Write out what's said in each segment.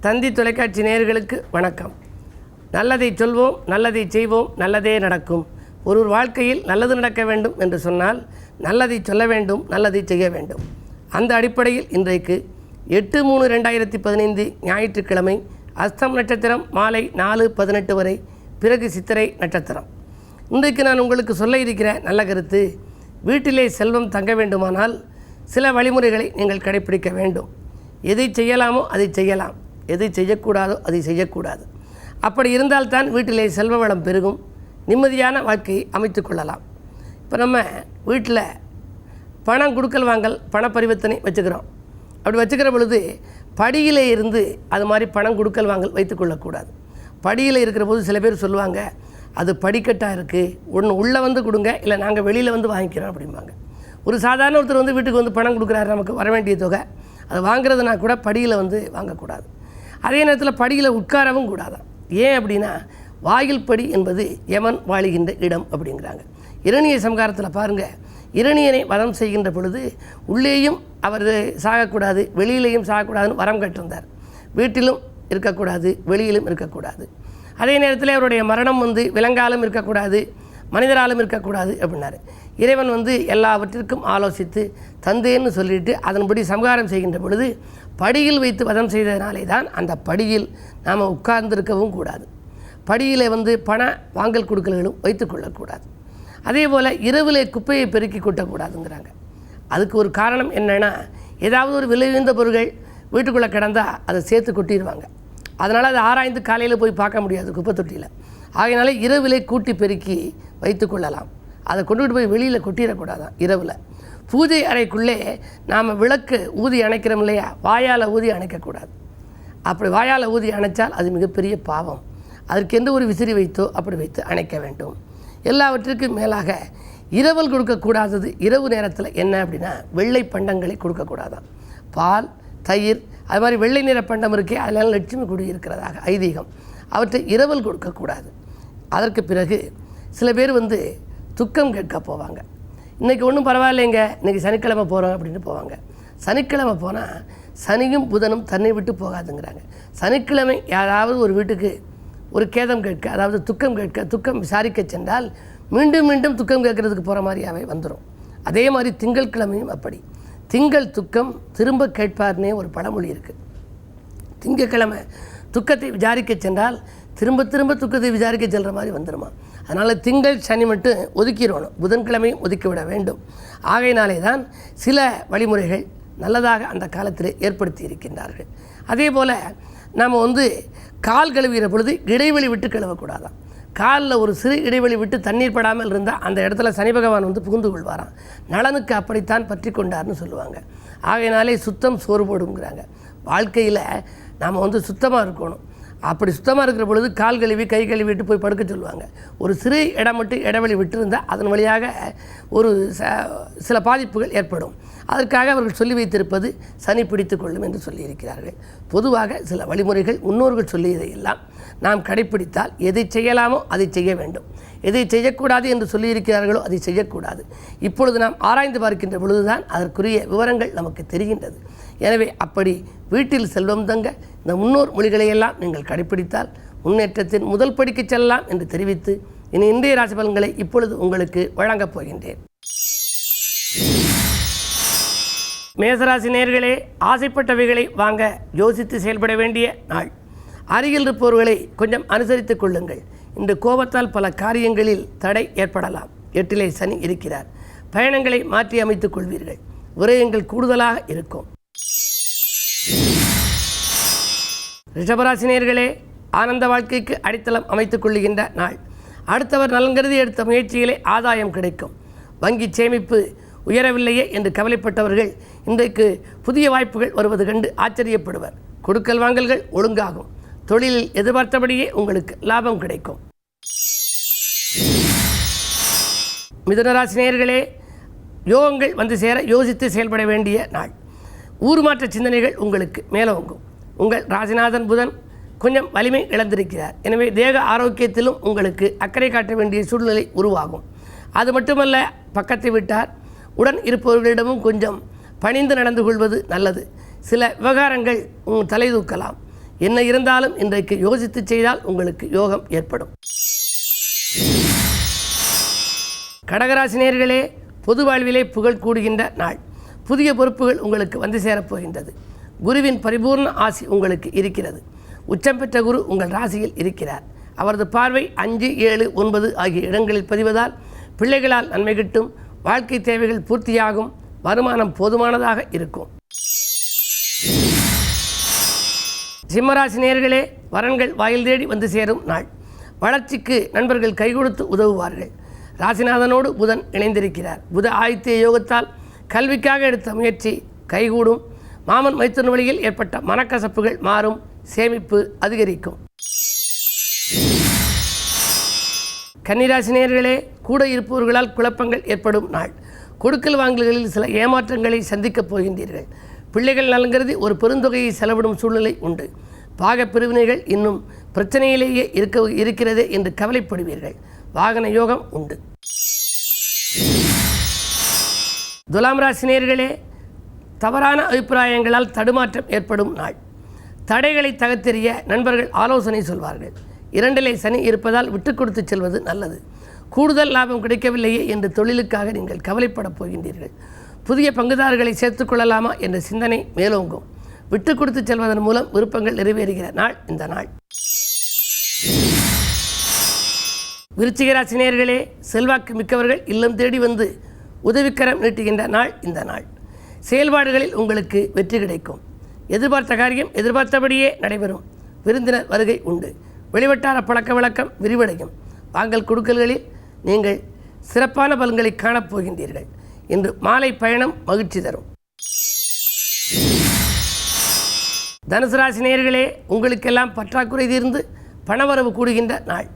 தந்தி தொலைக்காட்சி நேயர்களுக்கு வணக்கம். நல்லதை சொல்வோம், நல்லதை செய்வோம், நல்லதே நடக்கும். ஒரு வாழ்க்கையில் நல்லது நடக்க வேண்டும் என்று சொன்னால் நல்லதை சொல்ல வேண்டும், நல்லதை செய்ய வேண்டும். அந்த அடிப்படையில் இன்றைக்கு 8/3/2015 ஞாயிற்றுக்கிழமை அஸ்தம் நட்சத்திரம் மாலை 4:18 வரை, பிறகு சித்திரை நட்சத்திரம். இன்றைக்கு நான் உங்களுக்கு சொல்ல இருக்கிற நல்ல கருத்து, வீட்டிலே செல்வம் தங்க வேண்டுமானால் சில வழிமுறைகளை நீங்கள் கடைப்பிடிக்க வேண்டும். எதை செய்யலாமோ அதை செய்யலாம், எதை செய்யக்கூடாதோ அதை செய்யக்கூடாது. அப்படி இருந்தால்தான் வீட்டிலே செல்வ வளம் பெருகும், நிம்மதியான வாழ்க்கையை அமைத்து கொள்ளலாம். இப்போ நம்ம வீட்டில் பணம் கொடுக்கல் வாங்கல், பண பரிவர்த்தனை வச்சுக்கிறோம். அப்படி வச்சுக்கிற பொழுது படியிலே இருந்து அது மாதிரி பணம் கொடுக்கல் வாங்கல் வைத்து கொள்ளக்கூடாது. படியில் இருக்கிற போது சில பேர் சொல்லுவாங்க, அது படிக்கட்டாக இருக்குது, ஒன்று உள்ளே வந்து கொடுங்க, இல்லை நாங்கள் வெளியில் வந்து வாங்கிக்கிறோம் அப்படிம்பாங்க. ஒரு சாதாரண ஒருத்தர் வந்து வீட்டுக்கு வந்து பணம் கொடுக்குறாரு, நமக்கு வர வேண்டிய தொகை, அதை வாங்குறதுனா கூட படியில் வந்து வாங்கக்கூடாது. அதே நேரத்தில் படியில் உட்காரவும் கூடாதான். ஏன் அப்படின்னா, வாயில் படி என்பது யமன் வாழுகின்ற இடம் அப்படிங்கிறாங்க. இரணிய சம்காரத்தில் பாருங்கள், இரணியனை வதம் செய்கின்ற பொழுது உள்ளேயும் அவர் சாகக்கூடாது, வெளியிலேயும் சாகக்கூடாதுன்னு வரம் கட்டிருந்தார். வீட்டிலும் இருக்கக்கூடாது, வெளியிலும் இருக்கக்கூடாது. அதே நேரத்தில் அவருடைய மரணம் வந்து விலங்காலும் இருக்கக்கூடாது, மனிதராலும் இருக்கக்கூடாது அப்படின்னாரு. இறைவன் வந்து எல்லாவற்றிற்கும் ஆலோசித்து தந்தேன்னு சொல்லிட்டு அதன்படி சம்ஹாரம் செய்கின்ற பொழுது படியில் வைத்து வதம் செய்ததினாலே தான் அந்த படியில் நாம் உட்கார்ந்திருக்கவும் கூடாது. படியில் வந்து பண வாங்கல் கொடுக்கல்களும் வைத்து கொள்ளக்கூடாது. அதே போல் இரவில் குப்பையை பெருக்கி கொட்டக்கூடாதுங்கிறாங்க. அதுக்கு ஒரு காரணம் என்னென்னா, ஏதாவது ஒரு விலை உயர்ந்த பொருட்கள் வீட்டுக்குள்ளே கிடந்தால் அதை சேர்த்து கொட்டிடுவாங்க. அதனால் அதை ஆராய்ந்து காலையில் போய் பார்க்க முடியாது குப்பை தொட்டியில். ஆகையினால இரவிலே கூட்டி பெருக்கி வைத்து கொள்ளலாம். அதை கொண்டுகிட்டு போய் வெளியில் கொட்டிடக்கூடாதான். இரவில் பூஜை அறைக்குள்ளே நாம் விளக்கு ஊதி அணைக்கிறோம் இல்லையா, வாயால் ஊதி அணைக்கக்கூடாது. அப்படி வாயால் ஊதி அணைச்சால் அது மிகப்பெரிய பாவம். அதற்கு எந்த ஒரு விசிறி வைத்தோ அப்படி வைத்து அணைக்க வேண்டும். எல்லாவற்றிற்கும் மேலாக இரவல் கொடுக்கக்கூடாதது இரவு நேரத்தில் என்ன அப்படின்னா, வெள்ளை பண்டங்களை கொடுக்கக்கூடாதான். பால், தயிர், அது மாதிரி வெள்ளை நிற பண்டம் இருக்கே, அதெல்லாம் லட்சுமி குடி இருக்கிறதாக ஐதீகம். அவற்றை இரவல் கொடுக்கக்கூடாது. அதற்கு பிறகு சில பேர் வந்து துக்கம் கேட்க போவாங்க. இன்றைக்கி ஒன்றும் பரவாயில்லைங்க, இன்றைக்கி சனிக்கிழமை போகிறோம் அப்படின்னு போவாங்க. சனிக்கிழமை போனால் சனியும் புதனும் தன்னை விட்டு போகாதுங்கிறாங்க. சனிக்கிழமை யாராவது ஒரு வீட்டுக்கு ஒரு கேதம் கேட்க, அதாவது துக்கம் கேட்க, துக்கம் விசாரிக்க சென்றால் மீண்டும் மீண்டும் துக்கம் கேட்குறதுக்கு போகிற மாதிரியாவே வந்துடும். அதே மாதிரி திங்கட்கிழமையும் அப்படி. திங்கள் துக்கம் திரும்ப கேட்பார்னே ஒரு பழமொழி இருக்குது. திங்கட்கிழமை துக்கத்தை விசாரிக்க சென்றால் திரும்ப திரும்ப துக்கத்தை விசாரிக்க செல்கிற மாதிரி வந்துடுமா. அதனால் திங்கள் சனி மட்டும் ஒதுக்கிடணும், புதன்கிழமையும் ஒதுக்கிவிட வேண்டும். ஆகையினாலே தான் சில வழிமுறைகள் நல்லதாக அந்த காலத்தில் ஏற்படுத்தி இருக்கின்றார்கள். அதே போல் நாம் வந்து கால் கழுவுகிற பொழுது இடைவெளி விட்டு கழுவக்கூடாதான். காலில் ஒரு சிறு இடைவெளி விட்டு தண்ணீர் படாமல் இருந்தால் அந்த இடத்துல சனி பகவான் வந்து புகுந்து கொள்வாராம். நலனுக்கு அப்படித்தான் பற்றி கொண்டார்னு சொல்லுவாங்க. ஆகையினாலே சுத்தம் சோறு போடுங்கிறாங்க. வாழ்க்கையில் நாம் வந்து சுத்தமாக இருக்கணும். அப்படி சுத்தமாக இருக்கிற பொழுது கால் கழுவி கை கழுவிட்டு போய் படுக்க சொல்லுவாங்க. ஒரு சிறு இடம் மட்டும் இடைவெளி விட்டிருந்தால் அதன் வழியாக ஒரு சில பாதிப்புகள் ஏற்படும். அதற்காக அவர்கள் சொல்லி வைத்திருப்பது சனி பிடித்து கொள்ளும் என்று சொல்லியிருக்கிறார்கள். பொதுவாக சில வழிமுறைகள் முன்னோர்கள் சொல்லியதையெல்லாம் நாம் கடைப்பிடித்தால் எதை செய்யலாமோ அதை செய்ய வேண்டும், எதை செய்யக்கூடாது என்று சொல்லியிருக்கிறார்களோ அதை செய்யக்கூடாது. இப்பொழுது நாம் ஆராய்ந்து பார்க்கின்ற பொழுதுதான் அதற்குரிய விவரங்கள் நமக்கு தெரிகின்றது. எனவே அப்படி வீட்டில் செல்வம் தங்க இந்த முன்னோர் மொழிகளையெல்லாம் நீங்கள் கடைப்பிடித்தால் முன்னேற்றத்தின் முதல் படிக்கு செல்லலாம் என்று தெரிவித்து இனி இன்றைய ராசி பலன்களை இப்பொழுது உங்களுக்கு வழங்கப் போகின்றேன். மேசராசி நேயர்களே, ஆசைப்பட்டவைகளை வாங்க யோசித்து செயல்பட வேண்டிய நாள். அருகில் இருப்பவர்களை கொஞ்சம் அனுசரித்துக் கொள்ளுங்கள். இன்று கோபத்தால் பல காரியங்களில் தடை ஏற்படலாம். 8லே சனி இருக்கிறார். பயணங்களை மாற்றி அமைத்துக் கொள்வீர்கள். விரயங்கள் கூடுதலாக இருக்கும். ரிஷபராசி நேயர்களே, ஆனந்த வாழ்க்கைக்கு அடித்தளம் அமைத்துக் கொள்ளுகின்ற நாள். அடுத்தவர் நலன் கருதி எடுத்த முயற்சிகளே ஆதாயம் கிடைக்கும். வங்கி சேமிப்பு உயரவில்லையே என்று கவலைப்பட்டவர்கள் இன்றைக்கு புதிய வாய்ப்புகள் வருவது கண்டு ஆச்சரியப்படுவர். கொடுக்கல் வாங்கல்கள் ஒழுங்காகும். தொழிலில் எதிர்பார்த்தபடியே உங்களுக்கு லாபம் கிடைக்கும். மிதுனராசி நேயர்களே, யோகங்கள் வந்து சேர யோசித்து செயல்பட வேண்டிய நாள். ஊர்மாற்ற சிந்தனைகள் உங்களுக்கு மேலோங்கும். உங்கள் ராசிநாதன் புதன் கொஞ்சம் வலிமை இழந்திருக்கிறார். எனவே தேக ஆரோக்கியத்திலும் உங்களுக்கு அக்கறை காட்ட வேண்டிய சூழ்நிலை உருவாகும். அது மட்டுமல்ல, பக்கத்தை விட்டார் உடன் இருப்பவர்களிடமும் கொஞ்சம் பணிந்து நடந்து கொள்வது நல்லது. சில விவகாரங்கள் தலை தூக்கலாம். என்ன இருந்தாலும் இன்றைக்கு யோசித்து செய்தால் உங்களுக்கு யோகம் ஏற்படும். கடகராசி நேயர்களே, பொது வாழ்விலே புகழ் கூடுகின்ற நாள். புதிய பொறுப்புகள் உங்களுக்கு வந்து சேரப்போகின்றது. குருவின் பரிபூர்ண ஆசி உங்களுக்கு இருக்கிறது. உச்சம் பெற்ற குரு உங்கள் ராசியில் இருக்கிறார். அவரது பார்வை 5, 7, 9 ஆகிய இடங்களில் பதிவதால் பிள்ளைகளால் நன்மை கிட்டும். வாழ்க்கை தேவைகள் பூர்த்தியாகும். வருமானம் போதுமானதாக இருக்கும். சிம்மராசி நேயர்களே, வரன்கள் வாயில் தேடி வந்து சேரும் நாள். வளர்ச்சிக்கு நண்பர்கள் கை கொடுத்து உதவுவார்கள். ராசிநாதனோடு புதன் இணைந்திருக்கிறார். புத ஆதித்ய யோகத்தால் கல்விக்காக எடுத்த முயற்சி கைகூடும். மாமன் மைத்துன வழியில் ஏற்பட்ட மனக்கசப்புகள் மாறும். சேமிப்பு அதிகரிக்கும். கன்னிராசி நேயர்களே, கூட இருப்பவர்களால் குழப்பங்கள் ஏற்படும் நாள். கொடுக்கல் வாங்கல்களில் சில ஏமாற்றங்களை சந்திக்கப் போகின்றீர்கள். பிள்ளைகள் நலங்கருதி ஒரு பெருந்தொகையை செலவிடும் சூழ்நிலை உண்டு. பாக பிரிவினைகள் இன்னும் பிரச்சனையிலேயே இருக்கிறது என்று கவலைப்படுவீர்கள். வாகன யோகம் உண்டு. துலாம் ராசி நேயர்களே, தவறான அபிப்பிராயங்களால் தடுமாற்றம் ஏற்படும் நாள். தடைகளை தகர்த்தெறிய நண்பர்கள் ஆலோசனை சொல்வார்கள். 2லே சனி இருப்பதால் விட்டு கொடுத்து செல்வது நல்லது. கூடுதல் லாபம் கிடைக்கவில்லையே என்று தொழிலுக்காக நீங்கள் கவலைப்படப் போகின்றீர்கள். புதிய பங்குதாரர்களை சேர்த்துக்கொள்ளலாமா என்ற சிந்தனை மேலோங்கும். விட்டு கொடுத்து செல்வதன் மூலம் விருப்பங்கள் நிறைவேறுகிற நாள் இந்த நாள். விருச்சிக ராசி நேயர்களே, செல்வாக்கு மிக்கவர்கள் இல்லம் தேடி வந்து உதவிக்கரம் நீட்டுகின்ற நாள் இந்த நாள். செயல்பாடுகளில் உங்களுக்கு வெற்றி கிடைக்கும். எதிர்பார்த்த காரியம் எதிர்பார்த்தபடியே நடைபெறும். விருந்தினர் வருகை உண்டு. வெளிவட்டார பழக்க வழக்கம் விரிவடையும். வாங்கல் கொடுக்கல்களில் நீங்கள் சிறப்பான பலன்களை காணப்போகின்றீர்கள். இன்று மாலை பயணம் மகிழ்ச்சி தரும். தனுசு ராசி நேயர்களே, உங்களுக்கெல்லாம் பற்றாக்குறை தீர்ந்து பணவரவு கூடுகின்ற நாள்.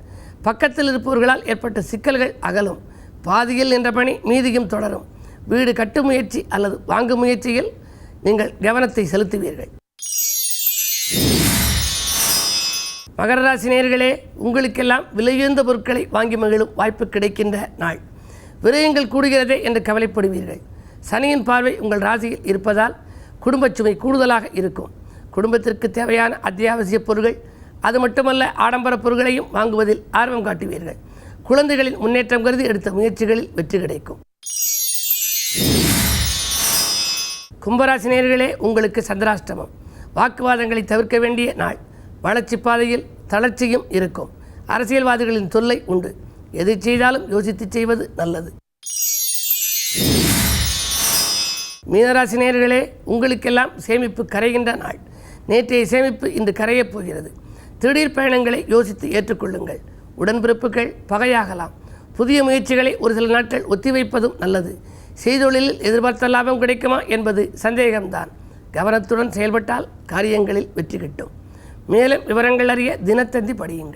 பக்கத்தில் இருப்பவர்களால் ஏற்பட்ட சிக்கல்கள் அகலும். பாதியில் என்ற பணி மீதியும் தொடரும். வீடு கட்டும் முயற்சி அல்லது வாங்கும் முயற்சியில் நீங்கள் கவனத்தை செலுத்துவீர்கள். மகர ராசி நேயர்களே, உங்களுக்கெல்லாம் விலையுயர்ந்த பொருட்களை வாங்கி மகிழும் வாய்ப்பு கிடைக்கின்ற நாள். விரயங்கள் கூடுகிறதே என்று கவலைப்படுவீர்கள். சனியின் பார்வை உங்கள் ராசியில் இருப்பதால் குடும்பச் சுமை கூடுதலாக இருக்கும். குடும்பத்திற்கு தேவையான அத்தியாவசிய பொருட்கள், அது மட்டுமல்ல ஆடம்பர பொருட்களையும் வாங்குவதில் ஆர்வம் காட்டுவீர்கள். குழந்தைகளின் முன்னேற்றம் கருதி எடுத்த முயற்சிகளில் வெற்றி கிடைக்கும். கும்பராசி நேயர்களே, உங்களுக்கு சந்திராஷ்டமம். வாக்குவாதங்களை தவிர்க்க வேண்டிய நாள். வளர்ச்சி பாதையில் தளர்ச்சியும் இருக்கும். அரசியல்வாதிகளின் தொல்லை உண்டு. எதை செய்தாலும் யோசித்து செய்வது நல்லது. மீனராசி நேயர்களே, உங்களுக்கெல்லாம் சேமிப்பு கரைகின்ற நாள். நேற்றைய சேமிப்பு இன்று கரையப் போகிறது. திடீர் பயணங்களை யோசித்து ஏற்றுக்கொள்ளுங்கள். உடன்பிறப்புகள் பகையாகலாம். புதிய முயற்சிகளை ஒரு சில நாட்கள் ஒத்திவைப்பதும் நல்லது. செய்தொழிலில் எதிர்பார்த்த லாபம் கிடைக்குமா என்பது சந்தேகம்தான். கவனத்துடன் செயல்பட்டால் காரியங்களில் வெற்றி கிட்டும். மேலும் விவரங்கள் அறிய தினத்தந்தி படியுங்கள்.